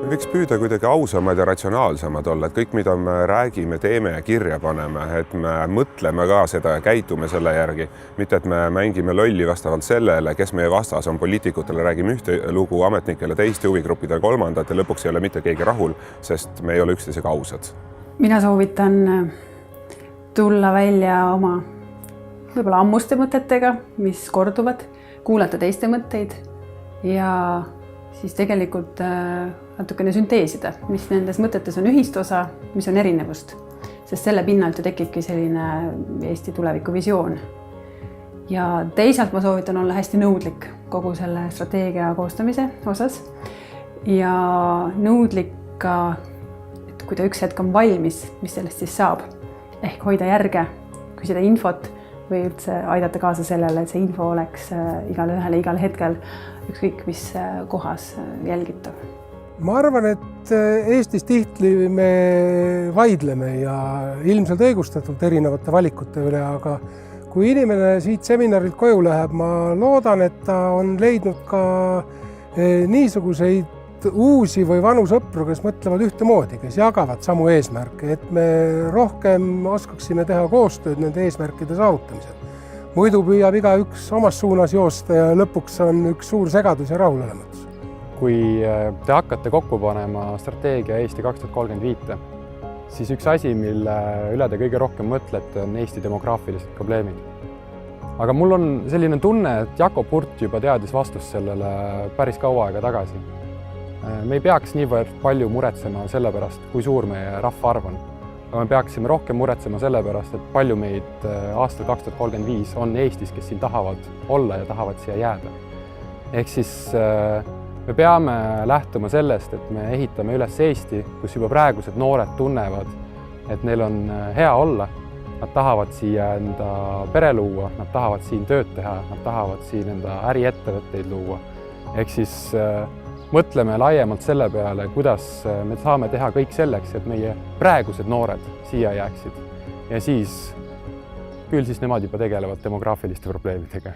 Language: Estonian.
Me võiks püüda kuidagi ausamad ja ratsionaalsemad olla, et kõik, mida me räägime, teeme ja kirja paneme, et me mõtleme ka seda ja käitume selle järgi, mitte et me mängime lolli vastavalt sellele, kes meie vastas on, poliitikutele räägime ühte lugu, ametnikele teist, huvigruppidele kolmandat ja lõpuks ei ole mitte keegi rahul, sest me ei ole üksteisega ausad. Mina soovitan tulla välja oma võib-olla ammuste mõtetega, mis korduvad, kuulata teiste mõtteid ja siis tegelikult natukene sünteesida, mis nendes mõtetes on ühistosa, mis on erinevust. Sest selle pinnalt ju tekibki selline Eesti tulevikuvisioon. Ja teisalt ma soovitan olla hästi nõudlik kogu selle strateegia koostamise osas. Ja nõudlik ka, et kui ta üks hetk on valmis, mis sellest siis saab. Ehk hoida järge, küsida infot või üldse aidata kaasa sellele, et see info oleks igale ühele, igal hetkel ükskõik mis kohas jälgitav. Ma arvan, et Eestis tihti me vaidleme ja ilmselt õigustatult erinevate valikute üle, aga kui inimene siit seminarilt koju läheb, ma loodan, et ta on leidnud ka niisuguseid uusi või vanu sõpru, kes mõtlevad ühtemoodi, kes jagavad samu eesmärke, et me rohkem oskaksime teha koostööd nende eesmärkide saavutamisel. Muidu püüab igaüks omas suunas joosta ja lõpuks on üks suur segadus ja rahulolematus. Kui te hakkate kokku panema strateegia Eesti 2035, siis üks asi, mille üle te kõige rohkem mõtlete, on Eesti demograafilised probleemid. Aga mul on selline tunne, et Jakob Hurt juba teadis vastust sellele päris kaua aega tagasi. Me ei peaks niivõrd palju muretsema selle pärast, kui suur meie rahvaarv on. Aga me peaksime rohkem muretsema selle pärast, et palju meid aastal 2035 on Eestis, kes siin tahavad olla ja tahavad siia jääda. Ehk siis me peame lähtuma sellest, et me ehitame üles Eesti, kus juba praegused noored tunnevad, et neil on hea olla. Nad tahavad siia enda pere luua, nad tahavad siin tööd teha, nad tahavad siin enda äriettevõtteid luua. Ehk siis mõtleme laiemalt selle peale, kuidas me saame teha kõik selleks, et meie praegused noored siia jääksid. Ja siis küll siis nemad juba tegelevad demograafiliste probleemidega.